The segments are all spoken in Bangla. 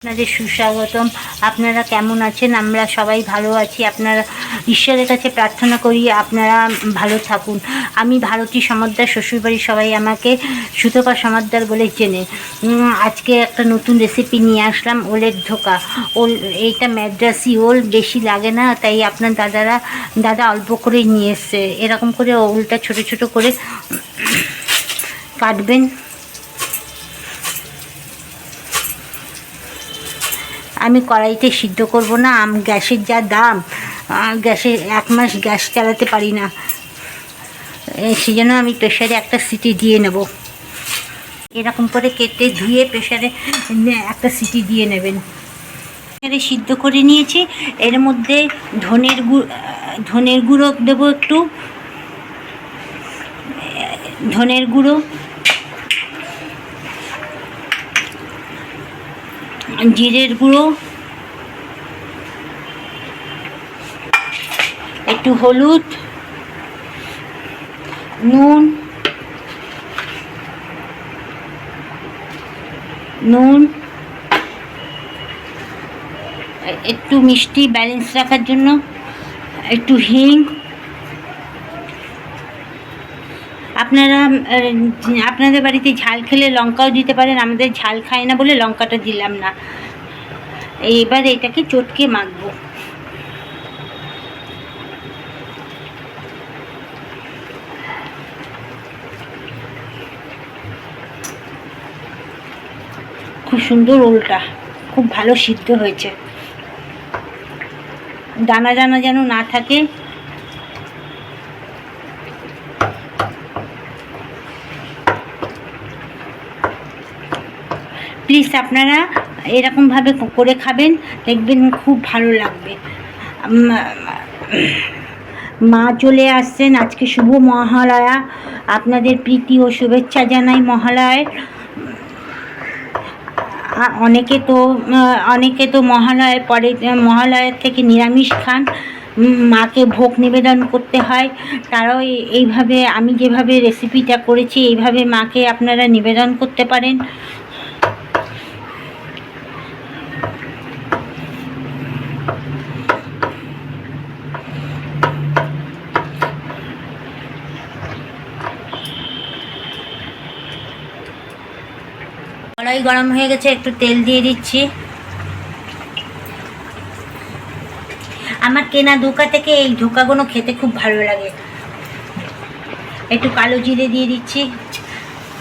আপনাদের সুস্বাগতম। আপনারা কেমন আছেন? আমরা সবাই ভালো আছি। আপনারা ঈশ্বরের কাছে প্রার্থনা করি আপনারা ভালো থাকুন। আমি ভারতী সমাদ্দার, শ্বশুরবাড়ির সবাই আমাকে সুতপা সমাদ্দার বলে চেনে। আজকে একটা নতুন রেসিপি নিয়ে আসলাম, ওলের ধোকা। ওল এইটা ম্যাড্রাসি ওল, বেশি লাগে না, তাই আপনার দাদা অল্প করে নিয়ে এসছে। এরকম করে ওলটা ছোট ছোট করে কাটবেন। আমি কড়াইতে সিদ্ধ করব না, গ্যাসের যা দাম, গ্যাসে 1 মাস গ্যাস চালাতে পারি না, সেই জন্য আমি প্রেশারে একটা সিটি দিয়ে নেব। এরকম করে কেটে ধুয়ে প্রেশারে একটা সিটি দিয়ে নেবেন। প্রেশারে সিদ্ধ করে নিয়েছি। এর মধ্যে ধনের গুঁড়ো দেবো, একটু ধনের গুঁড়ো, জিরের গুঁড়ো, একটু হলুদ, নুন, একটু মিষ্টি ব্যালেন্স রাখার জন্য, একটু হিং। আপনাদের বাড়িতে ঝাল খেলে লঙ্কাও দিতে পারেন, আমাদের ঝাল খায় না বলে লঙ্কাটা দিলাম না। এবার এটাকে চটকে মাখবো। খুব সুন্দর, ওলটা খুব ভালো সিদ্ধ হয়েছে, দানা দানা যেন না থাকে। প্লিজ আপনারা এরকমভাবে করে খাবেন, দেখবেন খুব ভালো লাগবে। মা চলে আসছেন, আজকে শুভ মহালয়া। আপনাদের প্রীতি ও শুভেচ্ছা জানাই মহালয়ার। অনেকে তো মহালয়ার পরে, মহালয়ার থেকে নিরামিষ খান, মাকে ভোগ নিবেদন করতে হয়। তারাও এইভাবে, আমি যেভাবে রেসিপিটা করেছি এইভাবে মাকে আপনারা নিবেদন করতে পারেন। কড়াই গরম হয়ে গেছে, একটু তেল দিয়ে দিচ্ছি। আমার কেনা ধোকা থেকে এই ধোকাগুলো খেতে খুব ভালো লাগে। একটু কালো জিরে দিয়ে দিচ্ছি,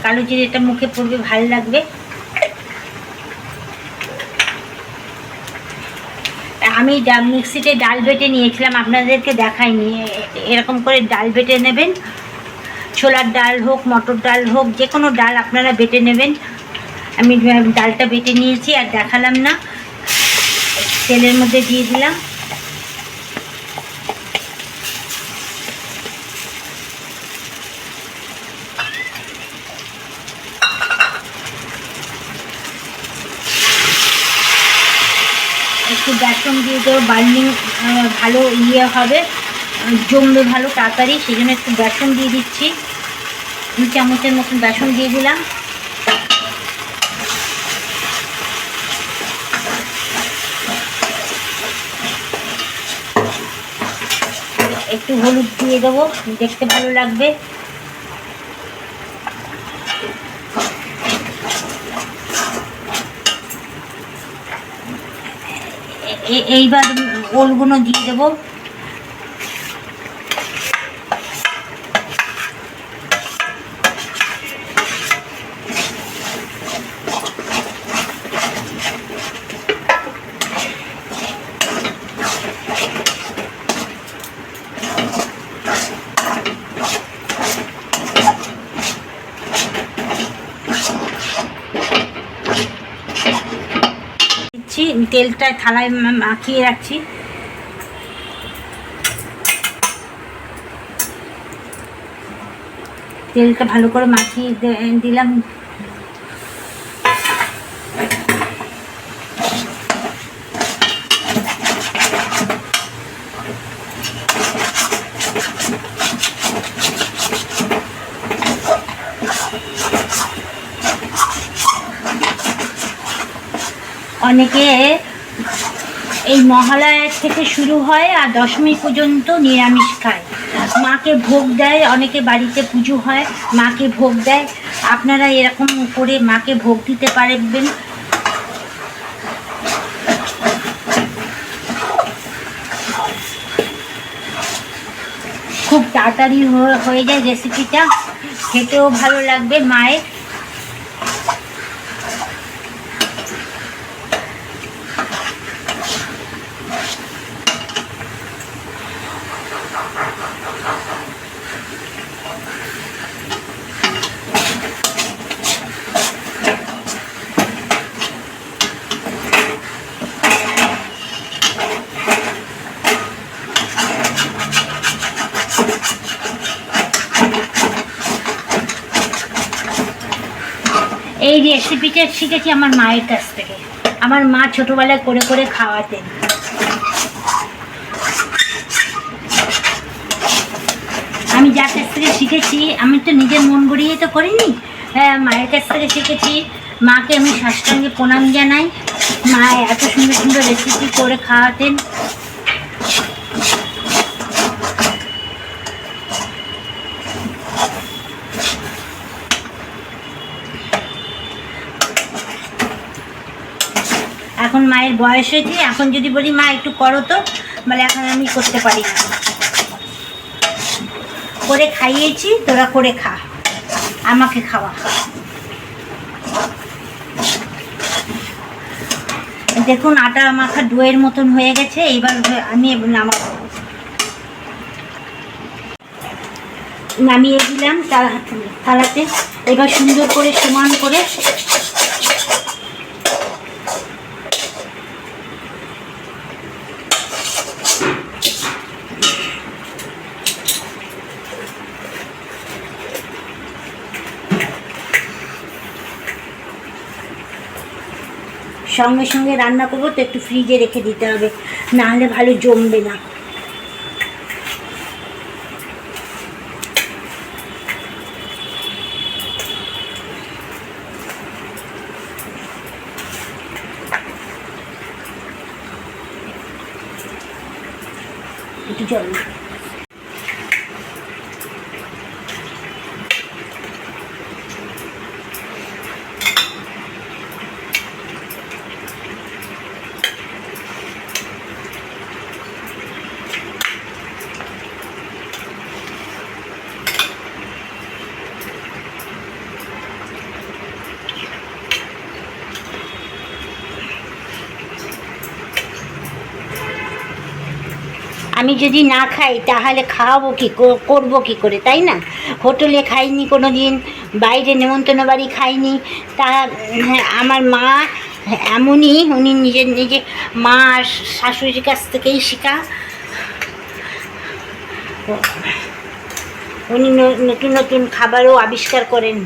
কালো জিরেটা মুখে পড়বে, ভালো লাগবে। আমি মিক্সিতে ডাল বেটে নিয়েছিলাম, আপনাদেরকে দেখাইনি। এরকম করে ডাল বেটে নেবেন, ছোলার ডাল হোক, মটর ডাল হোক, যে কোনো ডাল আপনারা বেটে নেবেন। আমি ডালটা বেটে নিয়েছি আর দেখালাম না, তেলের মধ্যে দিয়ে দিলাম। একটু বেসন দিয়ে দেবো, বাইন্ডিং ভালো হবে, জমবে ভালো তাড়াতাড়ি, সেই জন্য একটু বেসন দিয়ে দিচ্ছি। 2 চামচের মতন বেসন দিয়ে দিলাম। একটু হলুদ দিয়ে দেবো, দেখতে ভালো লাগবে। এইবার ওলগুলো দিয়ে দেবো। তেলটা থালায় মাখিয়ে রাখছি। তেলটা ভালো করে মাখিয়ে দিলাম। অনেকে এই মহালয়ার থেকে শুরু হয় আর দশমী পর্যন্ত নিরামিষ খায়, মাকে ভোগ দেয়, অনেকে বাড়িতে পুজো হয় মাকে ভোগ দেয়। আপনারা এরকম করে মাকে ভোগ দিতে পারবেন। খুব তাড়াতাড়ি হয়ে যায় রেসিপিটা, খেতেও ভালো লাগবে মায়ের। এই রেসিপিটা শিখেছি আমার মায়ের কাছ থেকে। আমার মা ছোটোবেলায় করে করে খাওয়াতেন। আমি যার কাছ থেকে শিখেছি, আমি তো নিজের মন গড়িয়ে তো করিনি, হ্যাঁ মায়ের কাছ থেকে শিখেছি। মাকে আমি সাষ্টাঙ্গে প্রণাম জানাই। মা এত সুন্দর সুন্দর রেসিপি করে খাওয়াতেন। এখন মায়ের বয়স হয়েছে, এখন যদি বলি মা একটু করো তো, বলে এখন আমি করতে পারি না। করে খাইয়েছি, তোরা করে খা, আমাকে খাওয়া। দেখুন আটা মাখা ডোয়ের মতন হয়ে গেছে। এবার আমি নামিয়ে দিলাম থালাতে। এবার সুন্দর করে সমান করে সঙ্গে সঙ্গে রান্না করবো তো, একটু ফ্রিজে রেখে দিতে হবে, নাহলে ভালো জমবে না। একটু জল আমি যদি না খাই তাহলে খাওয়াবো কি, করবো কি করে, তাই না? হোটেলে খাইনি কোনো দিন, বাইরে নেমন্তন্ন বাড়ি খাইনি। তা আমার মা এমনই, উনি নিজে মা আর শাশুড়ির কাছ থেকেই শেখা। উনি নতুন নতুন খাবারও আবিষ্কার করেন।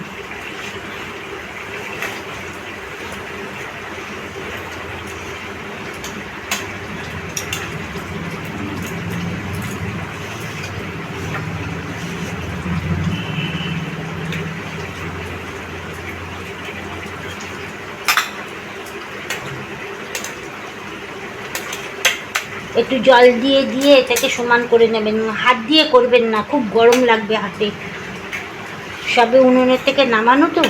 একটু জল দিয়ে দিয়ে এটাকে সমান করে নেবেন, হাত দিয়ে করবেন না, খুব গরম লাগবে হাতে। সবে উনুনের থেকে নামানো তো,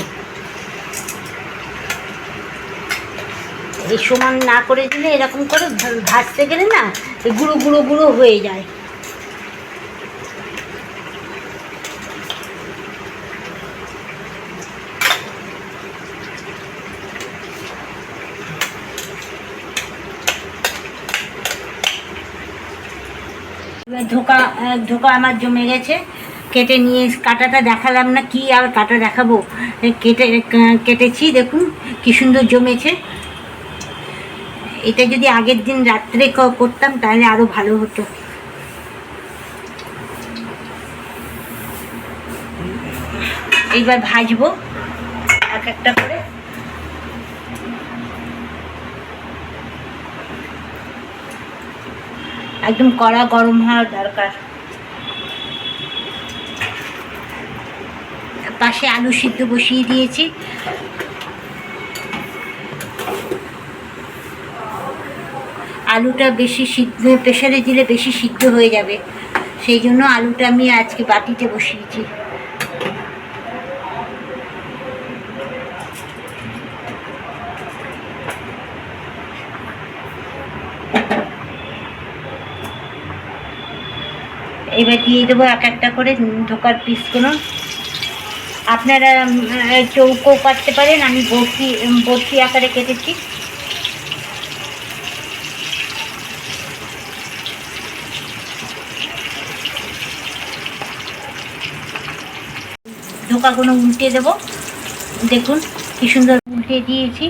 এই সমান না করে দিলে এরকম করে ভাজতে গেলে না গুঁড়ো গুঁড়ো গুঁড়ো হয়ে যায়। ধোকা আমার জমে গেছে, কেটে নিয়ে কাটাটা দেখালাম না, কি আর কাটা দেখাবো, কেটেছি দেখুন কি সুন্দর জমেছে। এটা যদি আগের দিন রাত্রে করতাম তাহলে আরো ভালো হতো। এইবার ভাজবো এক একটা করে। একদম কড়া গরম হওয়ার দরকার। পাশে আলু সিদ্ধ বসিয়ে দিয়েছি। আলুটা বেশি সিদ্ধ, প্রেশারে দিলে বেশি সিদ্ধ হয়ে যাবে, সেই জন্য আলুটা আমি আজকে বাটিতে বসিয়েছি। এবার দিয়ে দেবো এক একটা করে ধোকার পিসগুলো। আপনারা চৌকো কাটতে পারেন, আমি বরফি আকারে কেটেছি। ধোকাগুলো উল্টে দেবো, দেখুন কি সুন্দর উল্টে দিয়েছি।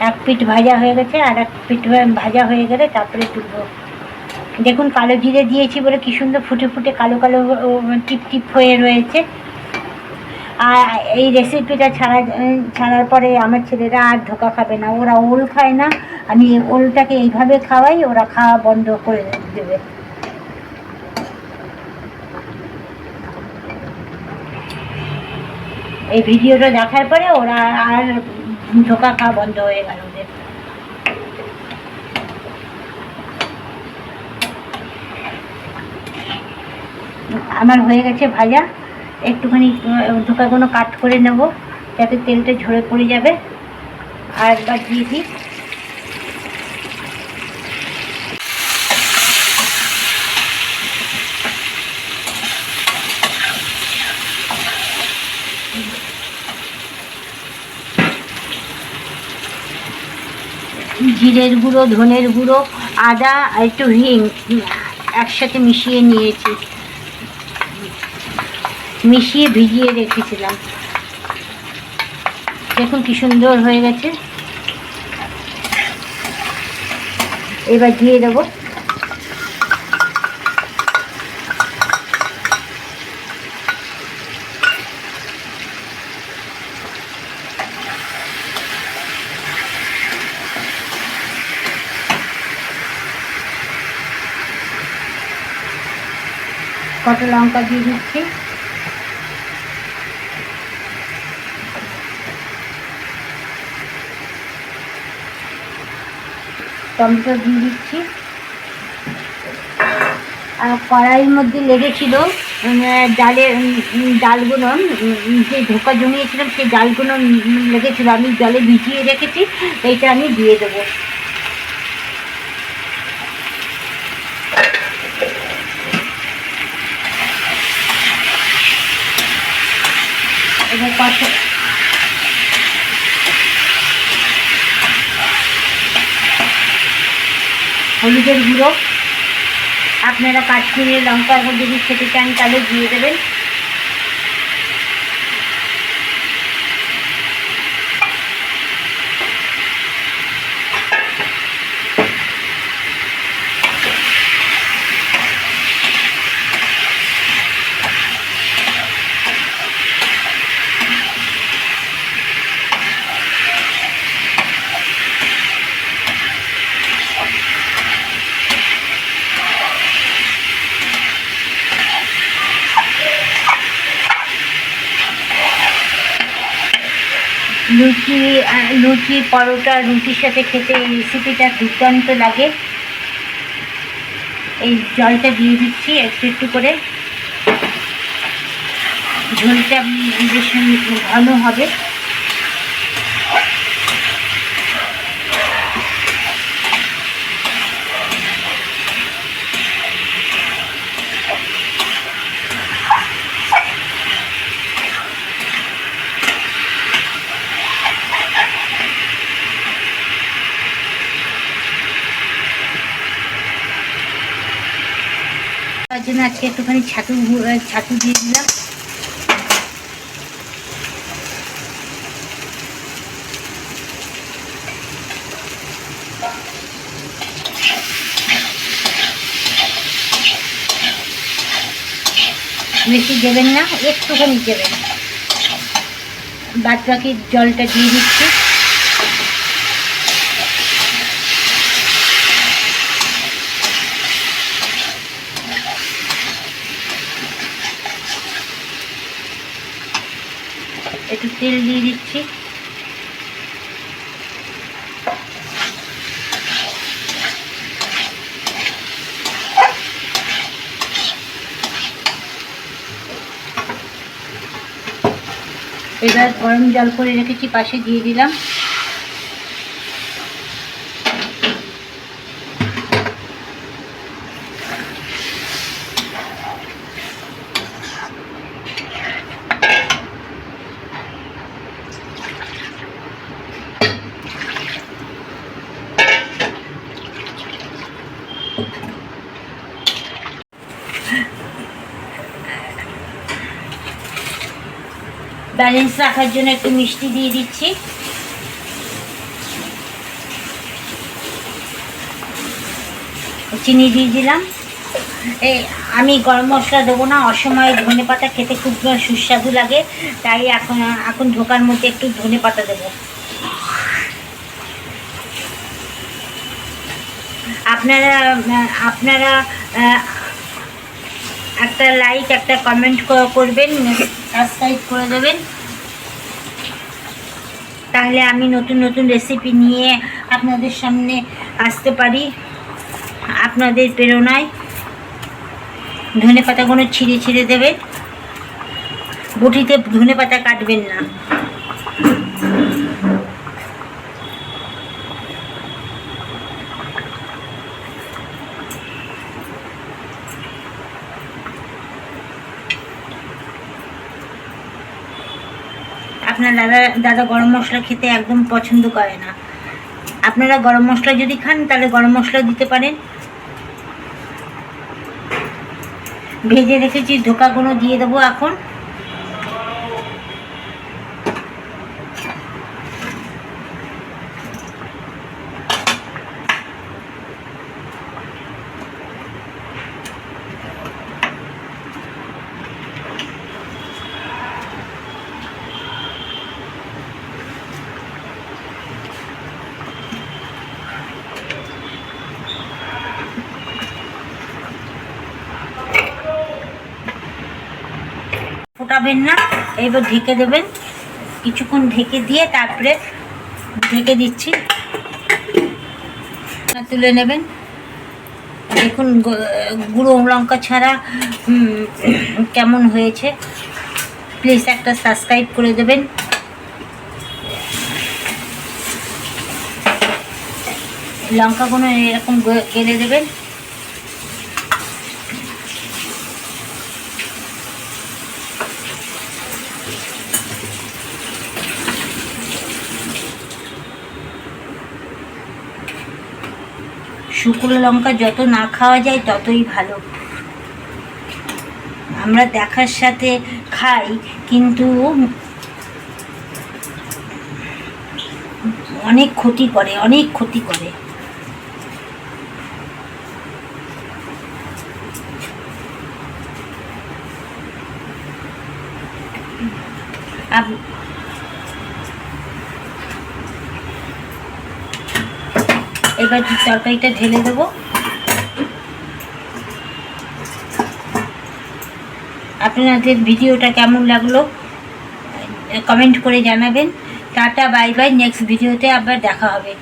এক পিঠ ভাজা হয়ে গেছে, আর এক পিঠ ভাজা হয়ে গেলে তারপরে তুলবো। দেখুন কালো জিরে দিয়েছি বলে কি সুন্দর ফুটে ফুটে কালো কালো টিপ টিপ হয়ে রয়েছে। আর এই রেসিপিটা ছাড়ার পরে আমার ছেলেরা আর ধোকা খাবে না, ওরা ওল খায় না, আমি ওলটাকে এইভাবে খাওয়াই, ওরা খাওয়া বন্ধ করে দেবে। এই ভিডিওটা দেখার পরে ওরা আর ধোকা খাওয়া বন্ধ হয়ে গেল ওদের। আমার হয়ে গেছে ভাজা, একটুখানি ধোকাগুলো কাট করে নেব যাতে তেলটা ঝরে পড়ে যাবে। আর একবার দিয়ে দিই। জিরের গুঁড়ো, ধনের গুঁড়ো, আদা আর একটু হিং একসাথে মিশিয়ে নিয়েছি, মিশিয়ে ভিজিয়ে রেখেছিলাম। দেখুন কি সুন্দর হয়ে গেছে। এবার দিয়ে দেবো কটা লঙ্কা দিয়ে দিচ্ছি, টমেটো দিয়ে দিচ্ছি। আর কড়াইয়ের মধ্যে লেগেছিল ডালগুলো, যে ধোকা জমিয়েছিলাম সেই ডালগুলো লেগেছিলো, আমি জলে ভিজিয়ে রেখেছি, এইটা আমি দিয়ে দেবো। এবার কষা হলুদের গুঁড়ো, আপনারা কাশ্মীরি লঙ্কার মধ্যে যদি খেতে চান তাহলে দিয়ে দেবেন। লুচি পরোটা রুটির সাথে খেতে এই রেসিপিটা দুর্দান্ত লাগে। এই জলটা দিয়ে দিচ্ছি একটু একটু করে, ঝোলটা বেশ ঘন হবে। তার জন্য আজকে একটুখানি ছাতু দিয়ে দিলাম। বেশি দেবেন না, একটুখানি দেবেন, বাদ বাকি জলটা দিয়ে দিচ্ছি। একটু তেল দিয়ে দিচ্ছি। এবার গরম জল করে রেখেছি পাশে দিয়ে দিলাম। ব্যালেন্স রাখার জন্য একটু মিষ্টি দিয়ে দিচ্ছি। চিনি দিয়ে দিলাম। এই আমি গরম মশলা দেবো না, অসময়ে ধনে পাতা খেতে খুব সুস্বাদু লাগে, তাই এখন ঢোকার মধ্যে একটু ধনে পাতা দেবো। আপনারা একটা লাইক একটা কমেন্ট করবেন, সাবস্ক্রাইব করে দেবেন, তাহলে আমি নতুন নতুন রেসিপি নিয়ে আপনাদের সামনে আসতে পারি আপনাদের প্রেরণায়। ধনে পাতাগুলো ছিঁড়ে ছিঁড়ে দেবেন, বটিতে ধনে পাতা কাটবেন না। আপনার দাদা গরম মশলা খেতে একদম পছন্দ করে না। আপনারা গরম মশলা যদি খান তাহলে গরম মশলা দিতে পারেন। ভেজে রেখেছি ধোকাগুলো দিয়ে দেবো এখন। ফোটাবেন না, এবার ঢেকে দেবেন। কিছুক্ষণ ঢেকে দিয়ে তারপরে ঢেকে দিচ্ছি, তুলে নেবেন। দেখুন গুঁড়ো লঙ্কা ছাড়া কেমন হয়েছে। প্লিজ একটা সাবস্ক্রাইব করে দেবেন। লঙ্কাগুলো এরকম গেলে দেবেন। শুকনো লঙ্কা যত না খাওয়া যায় ততই ভালো। আমরা দেখার সাথে খাই, কিন্তু অনেক ক্ষতি করে, অনেক ক্ষতি করে। এবার তরকারিটা ঢেলে দেবো। আপনাদের ভিডিওটা কেমন লাগলো কমেন্ট করে জানাবেন। Tata, bye bye. নেক্সট ভিডিওতে আবার দেখা হবে।